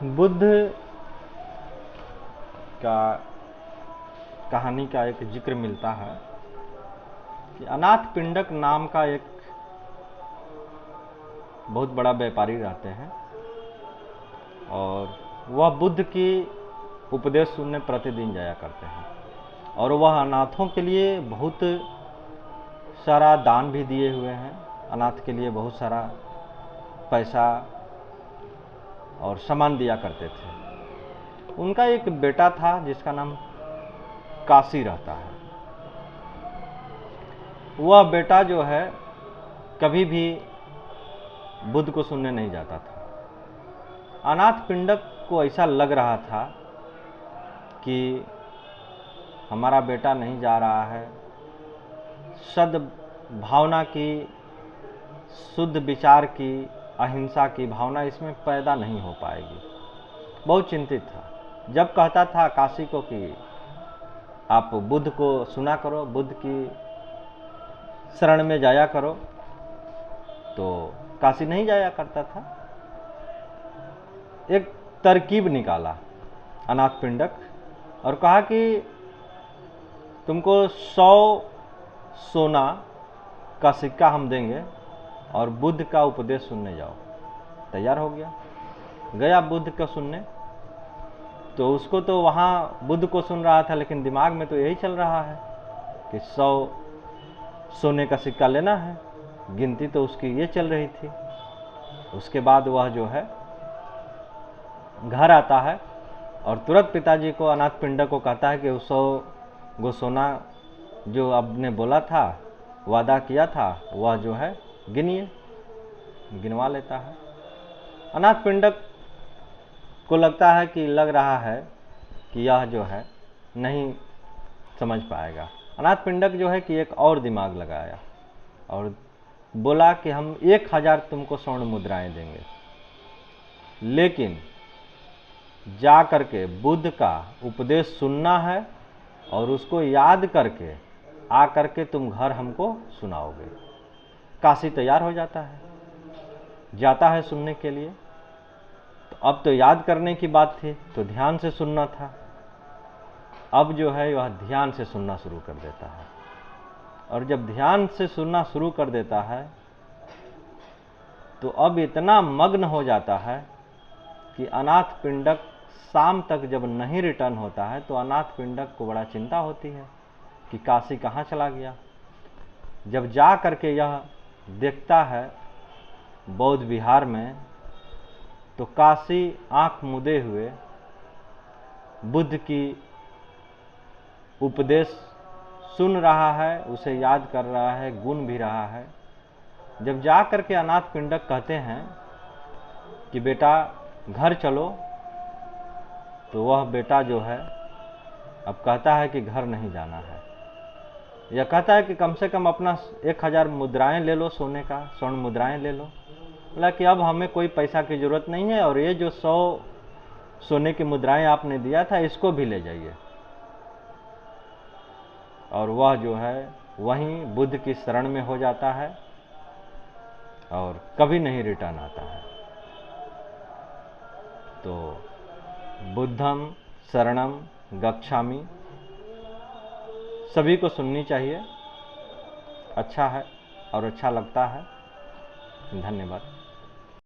बुद्ध का कहानी का एक जिक्र मिलता है कि अनाथ पिंडक नाम का एक बहुत बड़ा व्यापारी रहते हैं और वह बुद्ध की उपदेश सुनने प्रतिदिन जाया करते हैं और वह अनाथों के लिए बहुत सारा दान भी दिए हुए हैं। अनाथ के लिए बहुत सारा पैसा और सामान दिया करते थे। उनका एक बेटा था जिसका नाम काशी रहता है। वह बेटा जो है कभी भी बुद्ध को सुनने नहीं जाता था। अनाथ पिंडक को ऐसा लग रहा था कि हमारा बेटा नहीं जा रहा है, सद्भावना की, शुद्ध विचार की, अहिंसा की भावना इसमें पैदा नहीं हो पाएगी। बहुत चिंतित था। जब कहता था काशी को कि आप बुद्ध को सुना करो, बुद्ध की शरण में जाया करो, तो काशी नहीं जाया करता था। एक तरकीब निकाला अनाथ पिंडक और कहा कि तुमको 100 सोना का सिक्का हम देंगे और बुद्ध का उपदेश सुनने जाओ। तैयार हो गया बुद्ध को सुनने। तो उसको तो वहाँ बुद्ध को सुन रहा था, लेकिन दिमाग में तो यही चल रहा है कि 100 सोने का सिक्का लेना है। गिनती तो उसकी ये चल रही थी। उसके बाद वह जो है घर आता है और तुरंत पिताजी को, अनाथ पिंडक को कहता है कि 100 गो सोना जो आपने बोला था, वादा किया था, वह जो है गिनिए। गिनवा लेता है। अनाथ पिंडक को लग रहा है कि यह जो है नहीं समझ पाएगा। अनाथ पिंडक जो है कि एक और दिमाग लगाया और बोला कि हम 1000 तुमको स्वर्ण मुद्राएं देंगे, लेकिन जा करके बुद्ध का उपदेश सुनना है और उसको याद करके आ करके तुम घर हमको सुनाओगे। काशी तैयार हो जाता है, जाता है सुनने के लिए। तो अब तो याद करने की बात थी, तो ध्यान से सुनना था। अब जो है वह ध्यान से सुनना शुरू कर देता है और जब ध्यान से सुनना शुरू कर देता है तो अब इतना मग्न हो जाता है कि अनाथ पिंडक शाम तक जब नहीं रिटर्न होता है तो अनाथ पिंडक को बड़ा चिंता होती है कि काशी कहाँ चला गया। जब जा करके यह देखता है बौद्ध विहार में, तो काशी आंख मूंदे हुए बुद्ध की उपदेश सुन रहा है, उसे याद कर रहा है, गुण भी रहा है। जब जा करके अनाथ पिंडक कहते हैं कि बेटा घर चलो, तो वह बेटा जो है अब कहता है कि घर नहीं जाना है। यह कहता है कि कम से कम अपना 1000 मुद्राएं ले लो, सोने का स्वर्ण मुद्राएं ले लो। बोला कि अब हमें कोई पैसा की जरूरत नहीं है और ये जो 100 सोने की मुद्राएं आपने दिया था इसको भी ले जाइए। और वह जो है वहीं बुद्ध की शरण में हो जाता है और कभी नहीं रिटर्न आता है। तो बुद्धम शरणम गच्छामि सभी को सुननी चाहिए। अच्छा है और अच्छा लगता है। धन्यवाद।